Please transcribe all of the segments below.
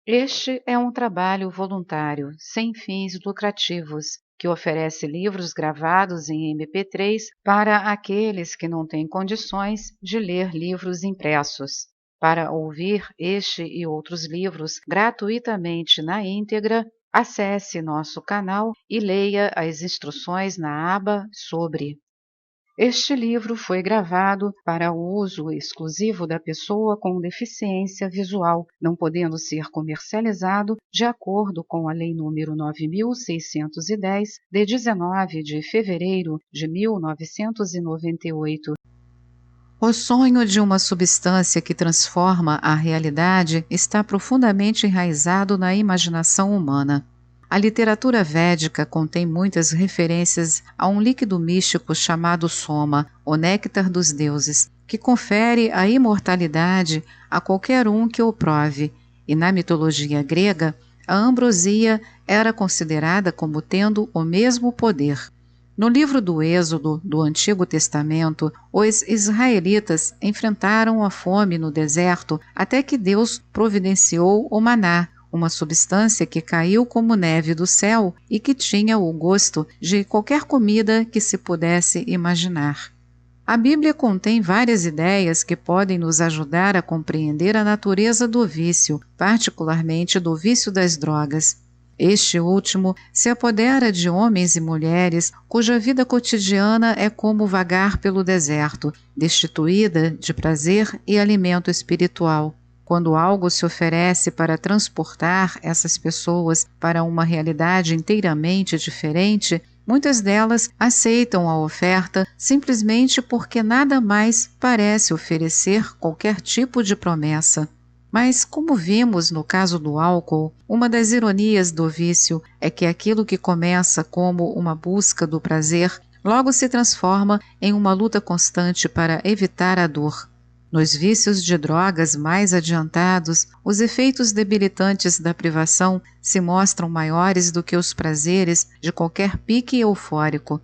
Este é um trabalho voluntário, sem fins lucrativos, que oferece livros gravados em MP3 para aqueles que não têm condições de ler livros impressos. Para ouvir este e outros livros gratuitamente na íntegra, acesse nosso canal e leia as instruções na aba Sobre. Este livro foi gravado para o uso exclusivo da pessoa com deficiência visual, não podendo ser comercializado de acordo com a Lei nº 9.610, de 19 de fevereiro de 1998. O sonho de uma substância que transforma a realidade está profundamente enraizado na imaginação humana. A literatura védica contém muitas referências a um líquido místico chamado soma, o néctar dos deuses, que confere a imortalidade a qualquer um que o prove, e na mitologia grega, a ambrosia era considerada como tendo o mesmo poder. No livro do Êxodo do Antigo Testamento, os israelitas enfrentaram a fome no deserto até que Deus providenciou o maná, uma substância que caiu como neve do céu e que tinha o gosto de qualquer comida que se pudesse imaginar. A Bíblia contém várias ideias que podem nos ajudar a compreender a natureza do vício, particularmente do vício das drogas. Este último se apodera de homens e mulheres cuja vida cotidiana é como vagar pelo deserto, destituída de prazer e alimento espiritual. Quando algo se oferece para transportar essas pessoas para uma realidade inteiramente diferente, muitas delas aceitam a oferta simplesmente porque nada mais parece oferecer qualquer tipo de promessa. Mas, como vimos no caso do álcool, uma das ironias do vício é que aquilo que começa como uma busca do prazer logo se transforma em uma luta constante para evitar a dor. Nos vícios de drogas mais adiantados, os efeitos debilitantes da privação se mostram maiores do que os prazeres de qualquer pique eufórico,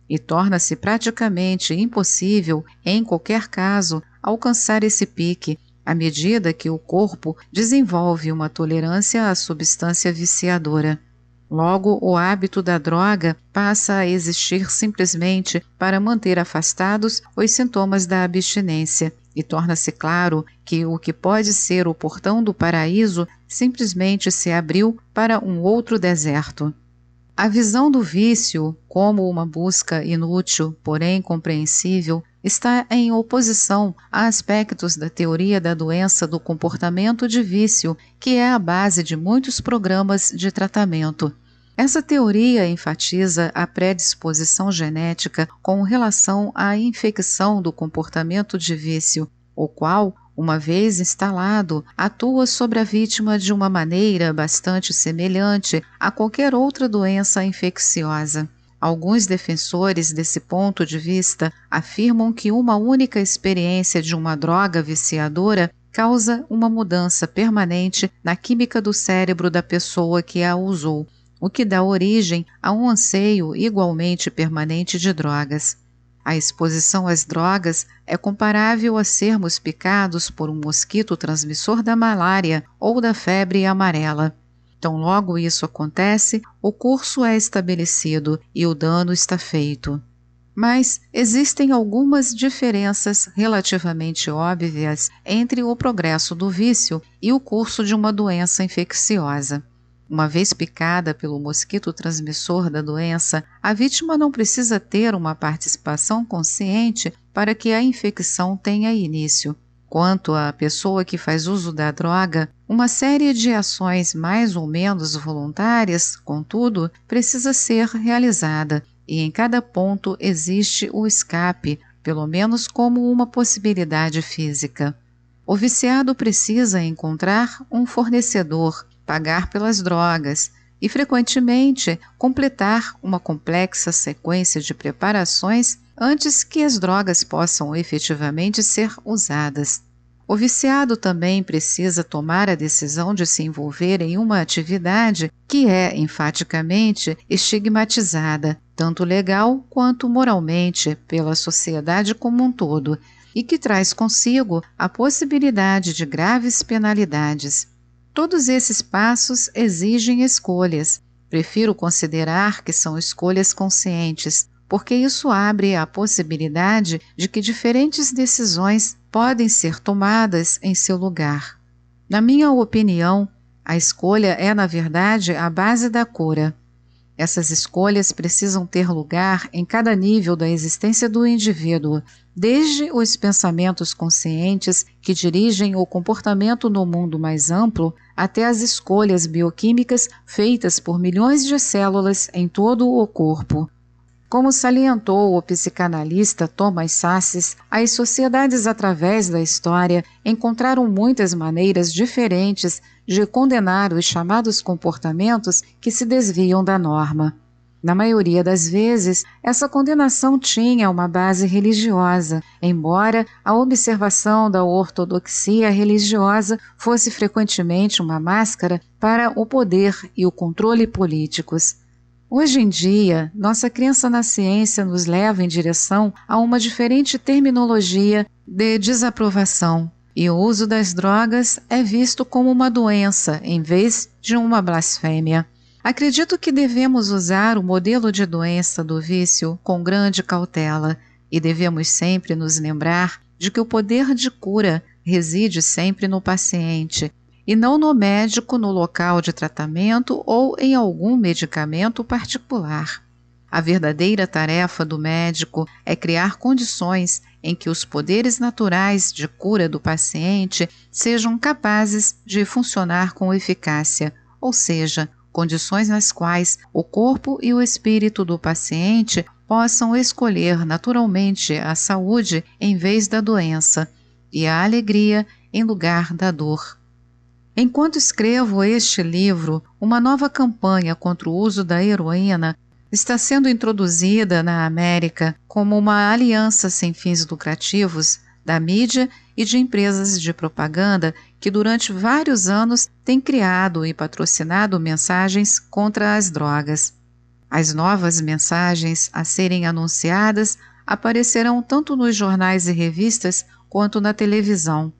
e torna-se praticamente impossível, em qualquer caso, alcançar esse pique, à medida que o corpo desenvolve uma tolerância à substância viciadora. Logo, o hábito da droga passa a existir simplesmente para manter afastados os sintomas da abstinência, e torna-se claro que o que pode ser o portão do paraíso simplesmente se abriu para um outro deserto. A visão do vício como uma busca inútil, porém compreensível, está em oposição a aspectos da teoria da doença do comportamento de vício, que é a base de muitos programas de tratamento. Essa teoria enfatiza a predisposição genética com relação à infecção do comportamento de vício, o qual, uma vez instalado, atua sobre a vítima de uma maneira bastante semelhante a qualquer outra doença infecciosa. Alguns defensores desse ponto de vista afirmam que uma única experiência de uma droga viciadora causa uma mudança permanente na química do cérebro da pessoa que a usou, o que dá origem a um anseio igualmente permanente de drogas. A exposição às drogas é comparável a sermos picados por um mosquito transmissor da malária ou da febre amarela. Tão logo isso acontece, o curso é estabelecido e o dano está feito. Mas existem algumas diferenças relativamente óbvias entre o progresso do vício e o curso de uma doença infecciosa. Uma vez picada pelo mosquito transmissor da doença, a vítima não precisa ter uma participação consciente para que a infecção tenha início. Quanto à pessoa que faz uso da droga, uma série de ações mais ou menos voluntárias, contudo, precisa ser realizada, e em cada ponto existe o escape, pelo menos como uma possibilidade física. O viciado precisa encontrar um fornecedor, pagar pelas drogas e, frequentemente, completar uma complexa sequência de preparações antes que as drogas possam efetivamente ser usadas. O viciado também precisa tomar a decisão de se envolver em uma atividade que é, enfaticamente, estigmatizada, tanto legal quanto moralmente, pela sociedade como um todo, e que traz consigo a possibilidade de graves penalidades. Todos esses passos exigem escolhas. Prefiro considerar que são escolhas conscientes, porque isso abre a possibilidade de que diferentes decisões podem ser tomadas em seu lugar. Na minha opinião, a escolha é, na verdade, a base da cura. Essas escolhas precisam ter lugar em cada nível da existência do indivíduo, desde os pensamentos conscientes que dirigem o comportamento no mundo mais amplo, até as escolhas bioquímicas feitas por milhões de células em todo o corpo. Como salientou o psicanalista Thomas Sassis, as sociedades através da história encontraram muitas maneiras diferentes de condenar os chamados comportamentos que se desviam da norma. Na maioria das vezes, essa condenação tinha uma base religiosa, embora a observação da ortodoxia religiosa fosse frequentemente uma máscara para o poder e o controle políticos. Hoje em dia, nossa crença na ciência nos leva em direção a uma diferente terminologia de desaprovação, e o uso das drogas é visto como uma doença em vez de uma blasfêmia. Acredito que devemos usar o modelo de doença do vício com grande cautela e devemos sempre nos lembrar de que o poder de cura reside sempre no paciente e não no médico no local de tratamento ou em algum medicamento particular. A verdadeira tarefa do médico é criar condições em que os poderes naturais de cura do paciente sejam capazes de funcionar com eficácia, ou seja, condições nas quais o corpo e o espírito do paciente possam escolher naturalmente a saúde em vez da doença e a alegria em lugar da dor. Enquanto escrevo este livro, uma nova campanha contra o uso da heroína está sendo introduzida na América como uma aliança sem fins lucrativos da mídia e de empresas de propaganda que durante vários anos têm criado e patrocinado mensagens contra as drogas. As novas mensagens a serem anunciadas aparecerão tanto nos jornais e revistas quanto na televisão.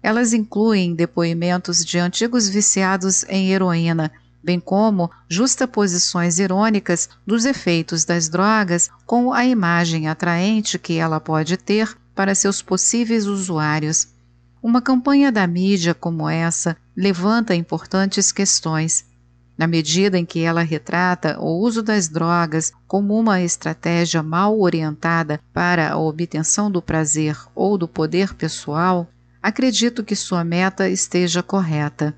Elas incluem depoimentos de antigos viciados em heroína, bem como justaposições irônicas dos efeitos das drogas com a imagem atraente que ela pode ter para seus possíveis usuários. Uma campanha da mídia como essa levanta importantes questões. Na medida em que ela retrata o uso das drogas como uma estratégia mal orientada para a obtenção do prazer ou do poder pessoal, acredito que sua meta esteja correta.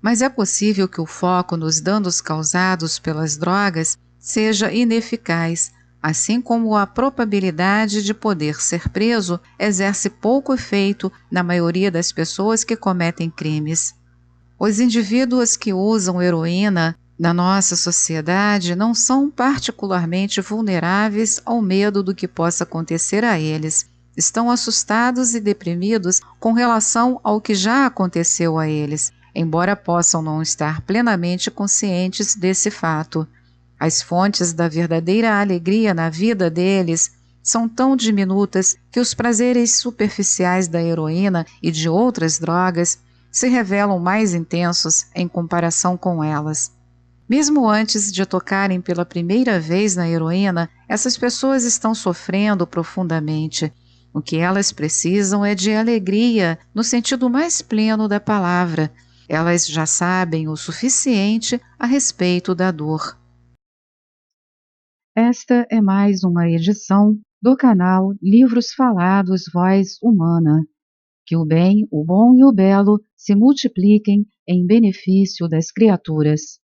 Mas é possível que o foco nos danos causados pelas drogas seja ineficaz, assim como a probabilidade de poder ser preso exerce pouco efeito na maioria das pessoas que cometem crimes. Os indivíduos que usam heroína na nossa sociedade não são particularmente vulneráveis ao medo do que possa acontecer a eles. Estão assustados e deprimidos com relação ao que já aconteceu a eles, embora possam não estar plenamente conscientes desse fato. As fontes da verdadeira alegria na vida deles são tão diminutas que os prazeres superficiais da heroína e de outras drogas se revelam mais intensos em comparação com elas. Mesmo antes de tocarem pela primeira vez na heroína, essas pessoas estão sofrendo profundamente. O que elas precisam é de alegria, no sentido mais pleno da palavra. Elas já sabem o suficiente a respeito da dor. Esta é mais uma edição do canal Livros Falados Voz Humana. Que o bem, o bom e o belo se multipliquem em benefício das criaturas.